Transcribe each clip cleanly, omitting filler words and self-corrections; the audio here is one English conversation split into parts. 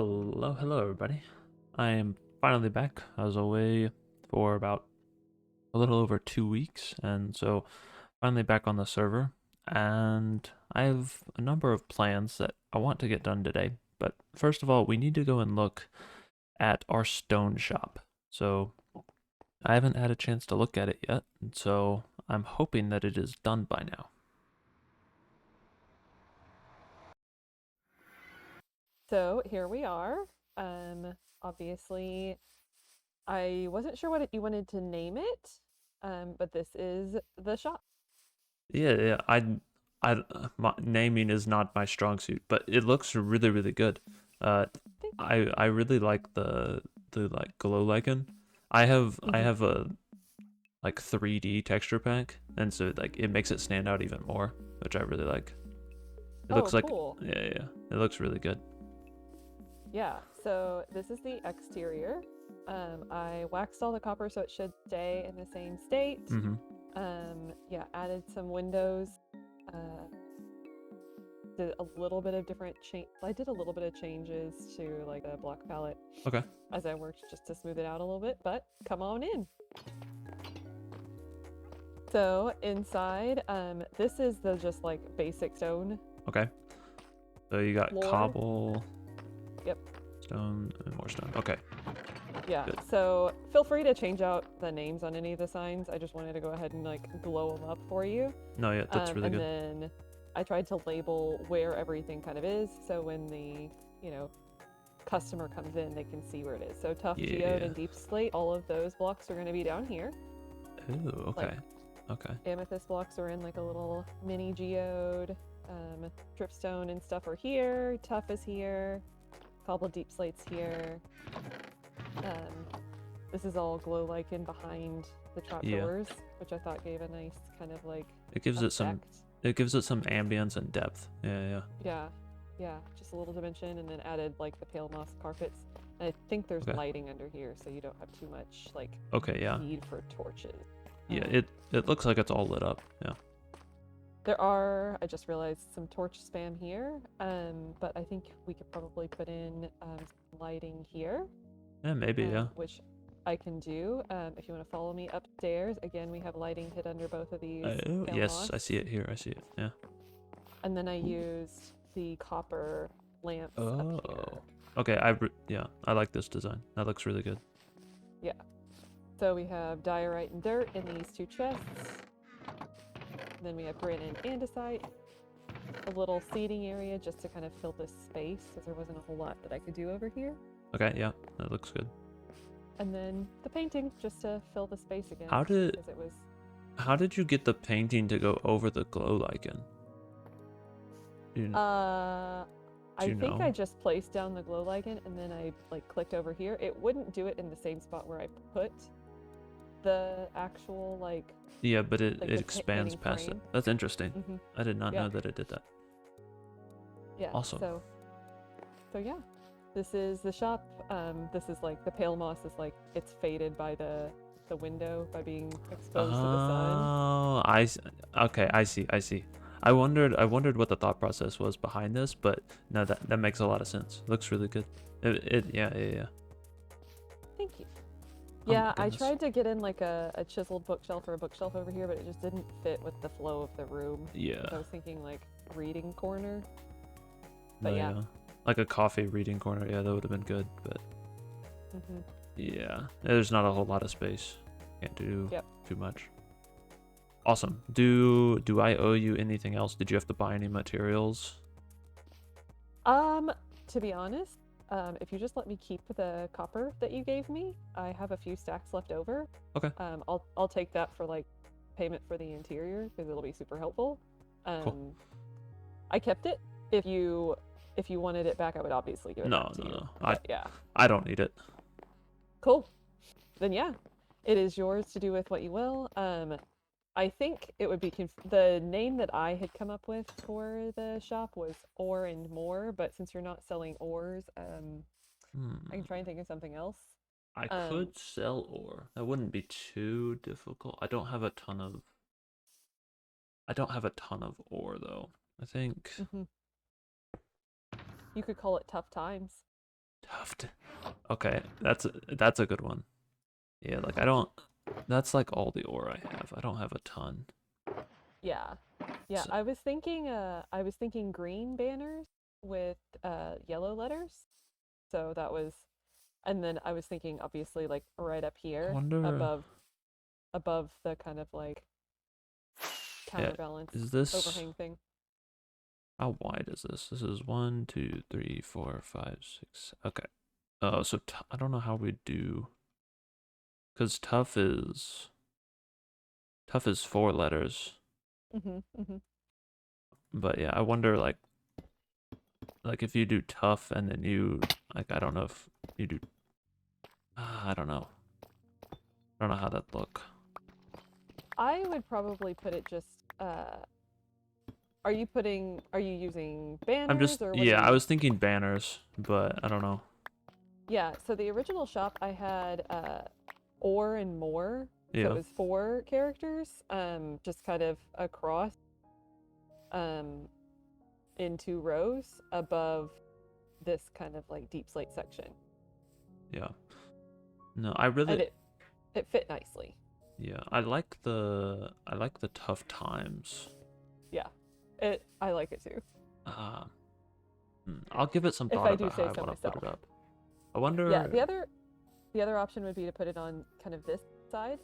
Hello everybody. I am finally back. I was away for about a little over 2 weeks, and so finally back on the server. And I have a number of plans that I want to get done today. But first of all, we need to go and look at our stone shop. So I haven't had a chance to look at it yet, and so I'm hoping that it is done by now. So here we are. Obviously, I wasn't sure you wanted to name it, but this is the shop. Yeah, my naming is not my strong suit, but it looks really good. Uh, Thank I really like the like glow lichen. I you. have a like 3D texture pack, and so like it makes it stand out even more, which I really like. It Oh, looks like cool. yeah, it looks really good. Yeah, so this is the exterior. I waxed all the copper so it should stay in the same state. Mm-hmm. Yeah, added some windows. Uh, did a little bit of different change. I did a little bit of changes to like the block palette Okay. as I worked just to smooth it out a little bit, but come on in. So inside, this is the just like basic stone Okay. So you got floor. cobble, Yep. stone, and more stone. Okay. Yeah. Good. So feel free to change out the names on any of the signs. I just wanted to go ahead and like glow them up for you. No, yeah, that's really And good. then I tried to label where everything kind of is. So when the, you know, customer comes in, they can see where it is. So tough geode Yeah. and deep slate, all of those blocks are going to be down here. Ooh, Like okay. Okay. amethyst blocks are in like a little mini geode. Dripstone and stuff are here. Tough is here. Cobble deep slates here. Um, this is all glow lichen behind the Yeah. trapdoors, which I thought gave a nice kind of like It gives it some effect. ambience and depth. Yeah, yeah. Yeah, yeah, just a little dimension, and then added like the pale moss carpets. And I think there's Okay. lighting under here, so you don't have too much like Okay, yeah. need for torches. Yeah, Um, it looks like it's all lit up. Yeah. there are, I just realized, some torch spam here, but I think we could probably put in some lighting here, Yeah, maybe, yeah. which I can do. If you want to follow me upstairs, again, we have lighting hid under both of these Oh, pale yes, moss. I see it here. I see it. Yeah. And then I used the copper lamps up here. Oh. Okay, yeah, I like this design. That looks really good. Yeah. So we have diorite and dirt in these two chests. Then we have granite and andesite. A little seating area just to kind of fill this space because there wasn't a whole lot that I could do over here. Okay, yeah, that looks good. And then the painting just to fill the space again How did because it was how did you get the painting to go over the glow lichen? Do uh do I you think I know? just placed down the glow lichen and then I like clicked over here. It wouldn't do it in the same spot where I put the actual Yeah, but like it the expands painting past it. frame. That's interesting. Mm-hmm. I did not Yeah, know that it did that. yeah. Awesome. So yeah, this is the shop. This is like the pale moss is like it's faded by the window by being exposed to the sun. Oh, okay, I see, I see. I wondered what the thought process was behind this, but no, that makes a lot of sense. Looks really good. Yeah, yeah, yeah. Thank you. Oh my Yeah, I goodness. tried to get in like a chiseled bookshelf or a bookshelf over here, but it just didn't fit with the flow of the room. Yeah. Because I was thinking like reading corner. No, But yeah. yeah. Like a coffee reading corner. Yeah, that would have been good, but Hmm. yeah, there's not a whole lot of space. Can't do Yep. too much. Awesome. Do I owe you anything else? Did you have to buy any materials? Um, to be honest, if you just let me keep the copper that you gave me, I have a few stacks left over. Okay, I'll take that for like payment for the interior because it'll be super helpful. cool. Um, I kept it. If you wanted it back, I would obviously give it back No, to no, you. no. But yeah, I don't need it. cool. Then yeah, it is yours to do with what you will. I think it would be the name that I had come up with for the shop was Ore and More, but since you're not selling ores, I can Hmm. try and think of something else. I Um, could sell ore. That wouldn't be too difficult. I don't have a ton of ore though. I think mhm. You could call it Tough Times. Tuft. Okay, that's a good one. Yeah, like I don't. That's like all the ore I have. I don't have a ton. Yeah. Yeah, So, I was thinking green banners with yellow letters. So that was, and then I was thinking obviously like right up I here wonder. above the kind of like Yeah, counterbalance is this overhang thing. how wide is this? This is 1, 2, 3, 4, 5, 6. Okay. Oh, so I don't know how we do because tough is 4 letters. Mhm. Mhm. But yeah, I wonder like if you do tough and then you like I don't know if you do I don't know. I don't know how that look. I would probably put it just are you using I'm just banners or what are yeah, I you was thinking banners, but I don't know. Yeah, so the original shop I had or and more. So it Yeah. was 4 characters, just kind of across um in 2 rows above this kind of like deep slate section. Yeah. No, I And really it fit nicely. yeah, I like the tough times. Yeah. I like it too. Uh, I'll give it some If thought I do about how say I so want to put myself. it up. I Yeah, wonder the other option would be to put it on kind of this side.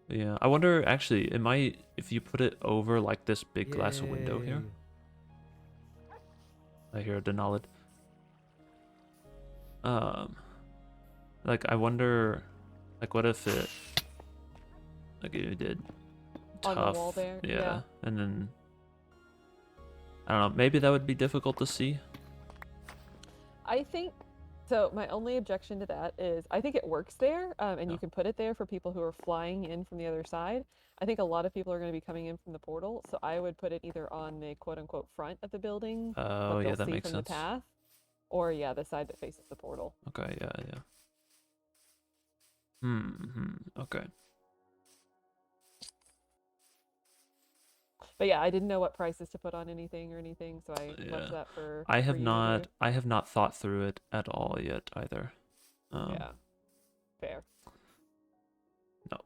yeah, I wonder actually it might if you put it over like this big glass window here. Yay. I hear a Denali. Um like I wonder like what if it like you did On the wall tough, there. yeah, Yeah. and then I don't know, maybe that would be difficult to see. I think so. My only objection to that is I think it works there, and Yeah. you can put it there for people who are flying in from the other side. I think a lot of people are going to be coming in from the portal, so I would put it either on the quote unquote front of the building, Oh what yeah, they'll that see makes from the sense. path, or yeah, the side that faces the portal. Okay, yeah, yeah. Okay. But yeah, I didn't know what prices to put on anything or anything, so I left Yeah. that for you to do. I have not thought through it at all yet either. Yeah, fair. No.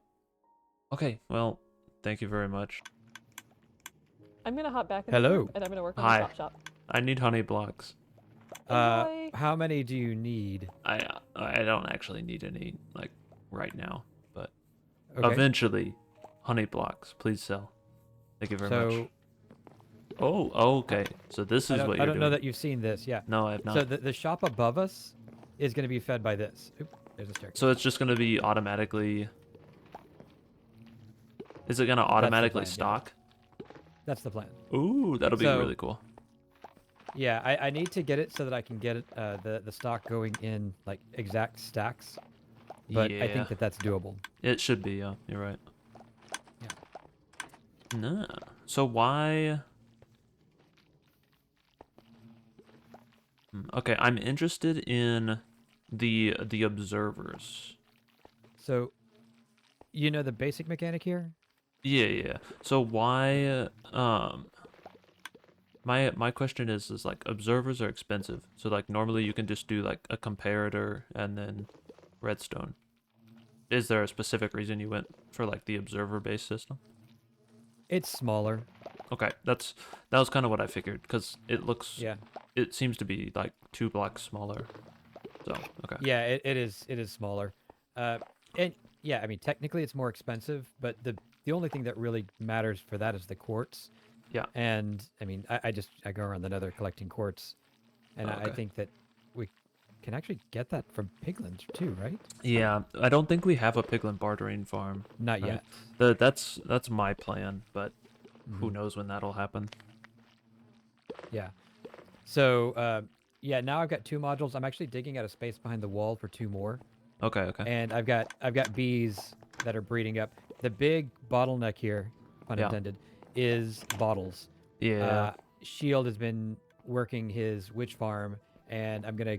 Okay, well, thank you very much. I'm gonna hop back in the room Hello. and I'm gonna work on the Hi. shop. I need honey blocks. Enjoy. How many do you need? I don't actually need any like right now, but Okay. eventually honey blocks, please sell. Thank you very much. So Oh, okay. So this is what I you're don't know doing. that you've seen this. Yeah. No, I have So not. the shop above us is going to be fed by this. Oop, there's a staircase. So it's just going to be automatically is it going to That's the automatically plan. Yeah. stock? That's the plan. Ooh, that'll be So really cool. yeah, I need to get it so that I can get it the stock going in like exact stacks. But I Yeah. think that that's doable. It should be, yeah. You're right. Yeah. No. So why okay, I'm interested in the observers. So you know the basic mechanic here? Yeah, yeah. So why my question is like observers are expensive. So like normally you can just do like a comparator and then redstone. Is there a specific reason you went for like the observer based system? It's smaller. Okay, that was kind of what I figured because Yeah. it seems to be like 2 blocks smaller. So, okay. Yeah, it is smaller. And yeah, I mean technically it's more expensive, but the only thing that really matters for that is the quartz. Yeah. And I mean I go around the nether collecting quartz, and I Okay. think that we can actually get that from piglins too, right? Yeah, I don't think we have a piglin bartering farm. Not Right? yet. That's my plan, but who Mhm. knows when that'll happen. Yeah. So yeah, now I've got 2 modules. I'm actually digging out a space behind the wall for 2 more, Okay, okay. and I've got bees that are breeding up. The big bottleneck here, pun Yeah. intended, is bottles. Yeah. Shield has been working his witch farm, and I'm gonna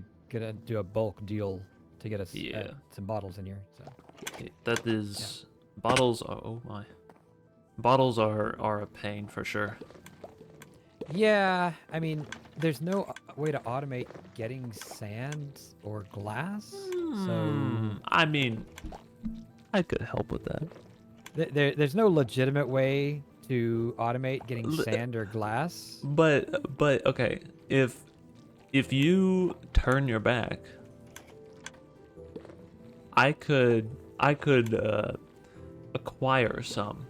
do a bulk deal to get us Yeah. some bottles in here. So That yeah, is bottles. Oh my. Bottles are a pain for sure. Yeah, I mean, there's no way to automate getting sand or glass, so I mean, I could help with that. there's no legitimate way to automate getting L- sand or glass. but okay, if you turn your back, I could acquire some.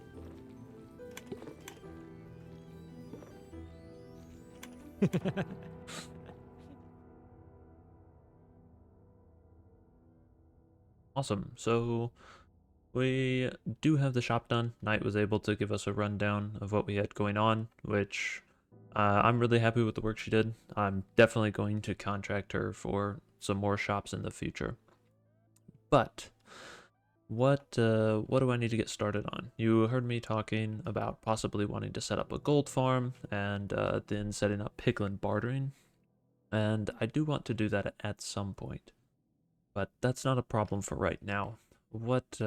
Awesome. So we do have the shop done. Knight was able to give us a rundown of what we had going on, which I'm really happy with the work she did. I'm definitely going to contract her for some more shops in the future. But what do I need to get started on? You heard me talking about possibly wanting to set up a gold farm and then setting up piglin bartering, and I do want to do that at some point, but that's not a problem for right now. What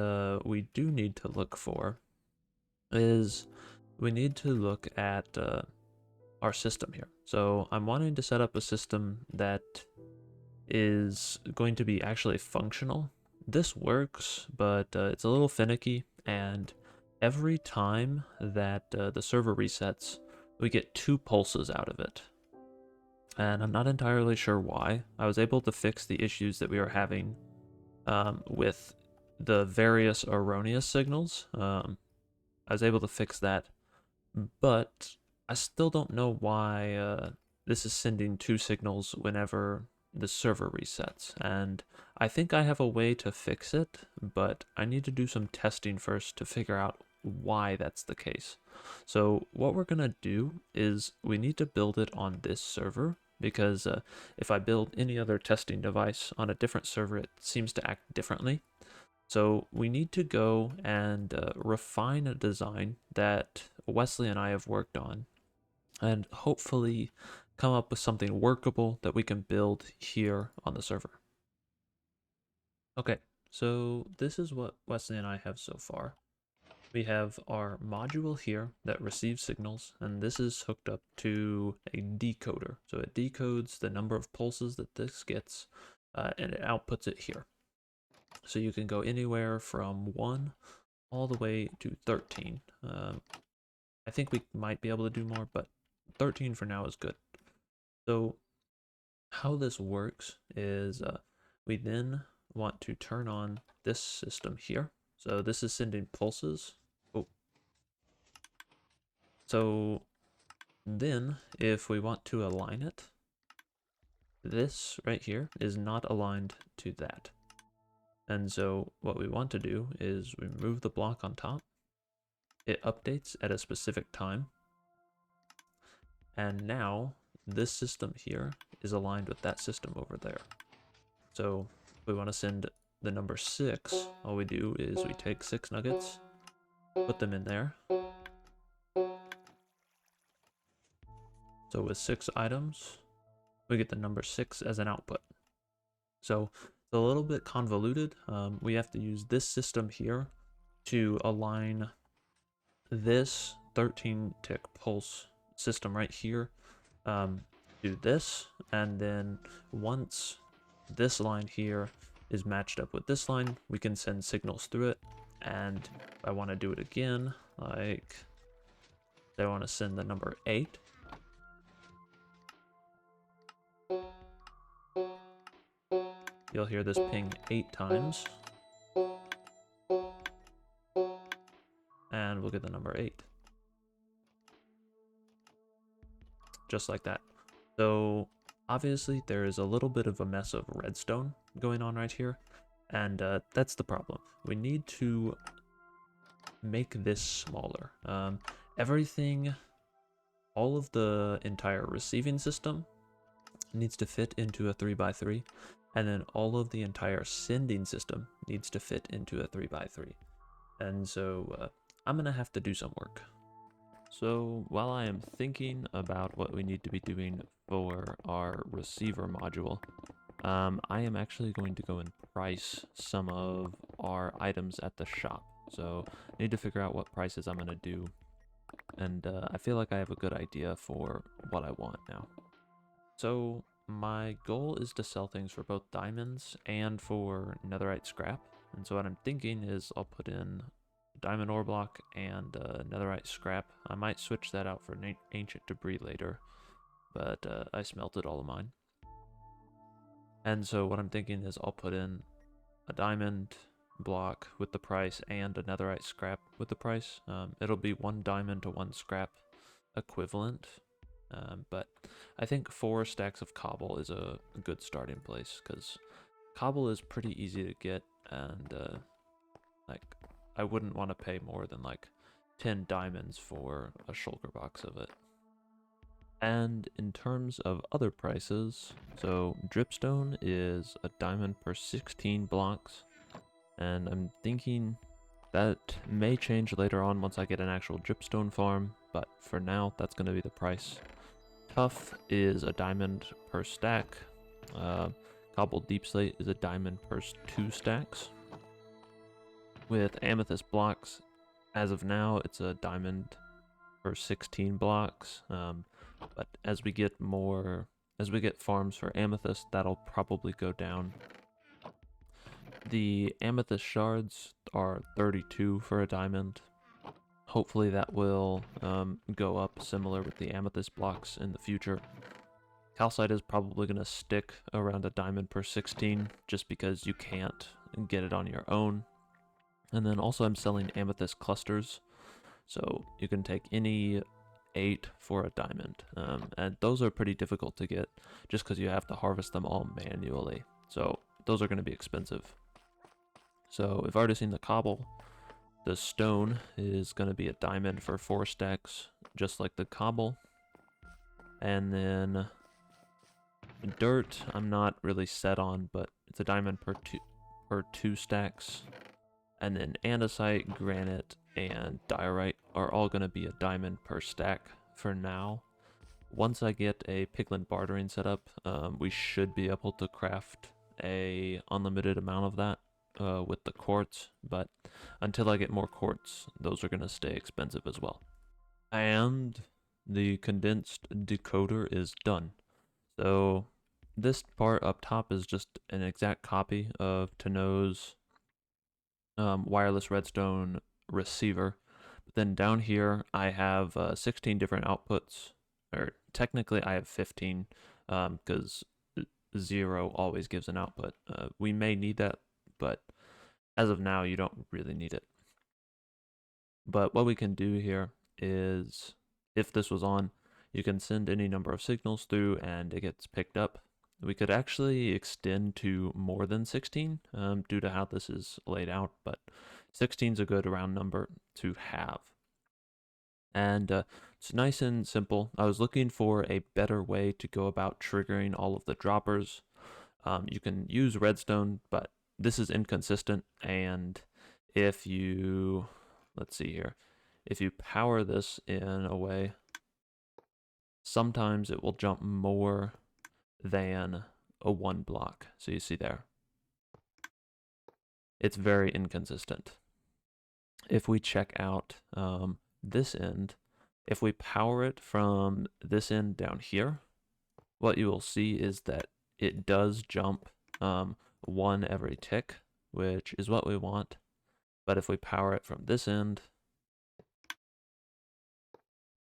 we do need to look for is we need to look at our system here. So I'm wanting to set up a system that is going to be actually functional. This works, but it's a little finicky, and every time that the server resets, we get 2 pulses out of it. And I'm not entirely sure why. I was able to fix the issues that we were having with the various erroneous signals. I was able to fix that, but I still don't know why this is sending 2 signals whenever the server resets. And I think I have a way to fix it, but I need to do some testing first to figure out why that's the case. So what we're gonna do is we need to build it on this server, because if I build any other testing device on a different server, it seems to act differently. So we need to go and refine a design that Wesley and I have worked on, and hopefully come up with something workable that we can build here on the server. Okay, so this is what Wesley and I have so far. We have our module here that receives signals, and this is hooked up to a decoder. So it decodes the number of pulses that this gets, and it outputs it here. So you can go anywhere from 1 all the way to 13. I think we might be able to do more, but 13 for now is good. So how this works is we then want to turn on this system here. So this is sending pulses. Oh. So then if we want to align it, this right here is not aligned to that. And so what we want to do is we remove the block on top. It updates at a specific time. And now this system here is aligned with that system over there. So if we want to send the number 6, all we do is we take 6 nuggets, put them in there. So with 6 items, we get the number 6 as an output. So it's a little bit convoluted. We have to use this system here to align this 13 tick pulse system right here. Do this, and then once this line here is matched up with this line, we can send signals through it. And if I want to do it again, like I want to send the number 8, you'll hear this ping 8 times, and we'll get the number 8. Just like that. So obviously there is a little bit of a mess of redstone going on right here, and that's the problem. We need to make this smaller. Everything, all of the entire receiving system needs to fit into a 3x3, and then all of the entire sending system needs to fit into a 3x3. And so I'm gonna have to do some work. So while I am thinking about what we need to be doing for our receiver module, I am actually going to go and price some of our items at the shop. So I need to figure out what prices I'm going to do and I feel like I have a good idea for what I want now. So my goal is to sell things for both diamonds and for netherite scrap. And so what I'm thinking is I'll put in a diamond ore block and netherite scrap. I might switch that out for ancient debris later, but I smelted all of mine. And so what I'm thinking is I'll put in a diamond block with the price and a netherite scrap with the price. It'll be 1 diamond to 1 scrap equivalent. But I think 4 stacks of cobble is a good starting place, because cobble is pretty easy to get, and like I wouldn't want to pay more than like 10 diamonds for a shulker box of it. And in terms of other prices, so dripstone is a diamond per 16 blocks, and I'm thinking that may change later on once I get an actual dripstone farm, but for now that's going to be the price. Tough is a diamond per stack. Cobbled deep slate is a diamond per 2 stacks. With amethyst blocks, as of now, it's a diamond per 16 blocks. But as we get farms for amethyst, that'll probably go down. The amethyst shards are 32 for a diamond. Hopefully that will go up similar with the amethyst blocks in the future. Calcite is probably going to stick around a diamond per 16 just because you can't get it on your own. And then also I'm selling amethyst clusters, so you can take any 8 for a diamond. And those are pretty difficult to get just because you have to harvest them all manually. So those are going to be expensive. So we've already seen the cobble. The stone is going to be a diamond for 4 stacks, just like the cobble. And then dirt, I'm not really set on, but it's a diamond per 2 stacks. And then andesite, granite, and diorite are all going to be a diamond per stack for now. Once I get a piglin bartering set up, we should be able to craft a unlimited amount of that with the quartz, but until I get more quartz, those are going to stay expensive as well. And the condensed decoder is done. So this part up top is just an exact copy of Tano's wireless redstone receiver. But then down here I have 16 different outputs, or technically I have 15 because 0 always gives an output. We may need that, but as of now you don't really need it. But what we can do here is, if this was on, you can send any number of signals through and it gets picked up. We could actually extend to more than 16 due to how this is laid out, but 16 is a good round number to have. And it's nice and simple. I was looking for a better way to go about triggering all of the droppers. You can use redstone, but this is inconsistent, and if you, let's see here, if you power this in a way, sometimes it will jump more than a 1 block. So you see there, it's very inconsistent. If we check out this end, if we power it from this end down here, what you will see is that it does jump 1 every tick, which is what we want. But if we power it from this end,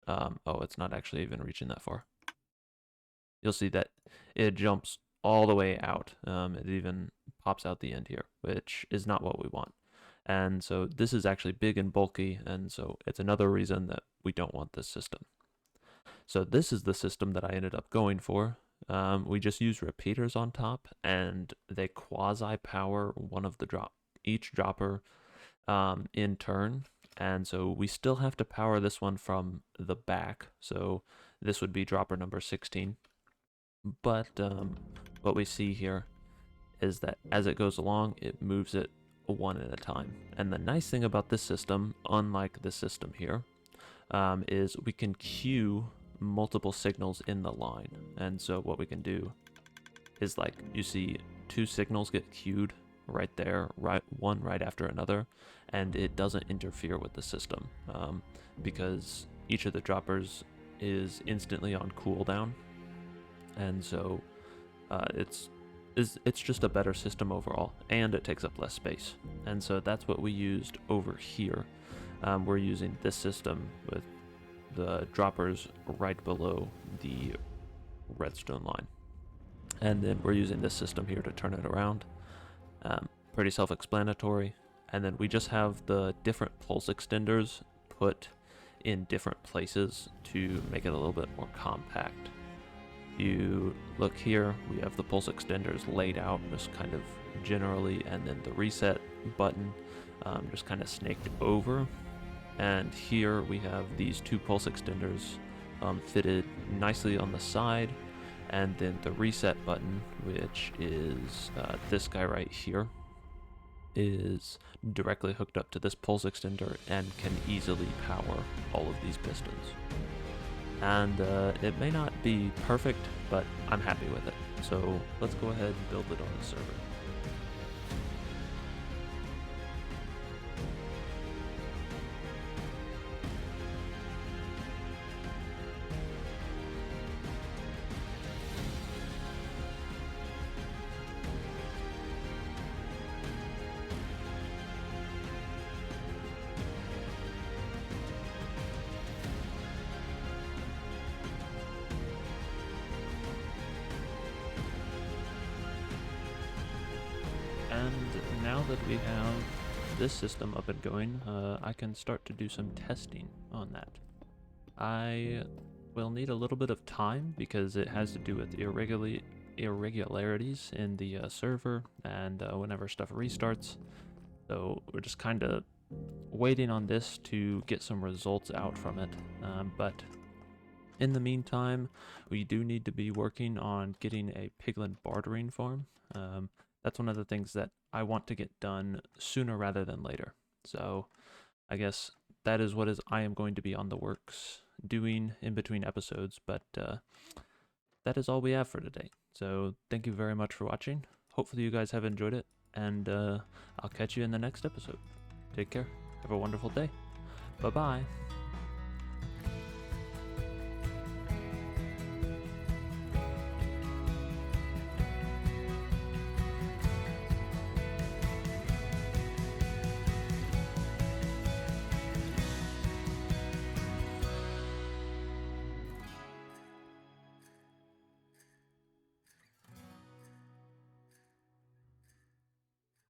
oh, it's not actually even reaching that far. You'll see that it jumps all the way out. It even pops out the end here, which is not what we want. And so this is actually big and bulky, and so it's another reason that we don't want this system. So this is the system that I ended up going for. We just use repeaters on top, and they quasi-power one of the each dropper in turn. And so we still have to power this one from the back. So this would be dropper number 16. But what we see here is that as it goes along, it moves it 1 at a time. And the nice thing about this system, unlike this system here, is we can queue multiple signals in the line. And so what we can do is, like, you see 2 signals get queued right there, one right after another, and it doesn't interfere with the system because each of the droppers is instantly on cooldown, and so it's just a better system overall, and it takes up less space. And so that's what we used over here. We're using this system with the droppers right below the redstone line, and then we're using this system here to turn it around. Pretty self-explanatory. And then we just have the different pulse extenders put in different places to make it a little bit more compact. You look here, we have the pulse extenders laid out just kind of generally, and then the reset button just kind of snaked over. And here we have these two pulse extenders fitted nicely on the side, and then the reset button, which is this guy right here, is directly hooked up to this pulse extender and can easily power all of these pistons. And it may not be perfect, but I'm happy with it. So let's go ahead and build it on the server. And now that we have this system up and going, I can start to do some testing on that. I will need a little bit of time because it has to do with irregularities in the server and whenever stuff restarts. So we're just kind of waiting on this to get some results out from it. But in the meantime, we do need to be working on getting a piglin bartering farm. That's one of the things that I want to get done sooner rather than later. So I guess that is what I am going to be on the works doing in between episodes, but that is all we have for today. So thank you very much for watching. Hopefully you guys have enjoyed it, and I'll catch you in the next episode. Take care. Have a wonderful day. Bye-bye.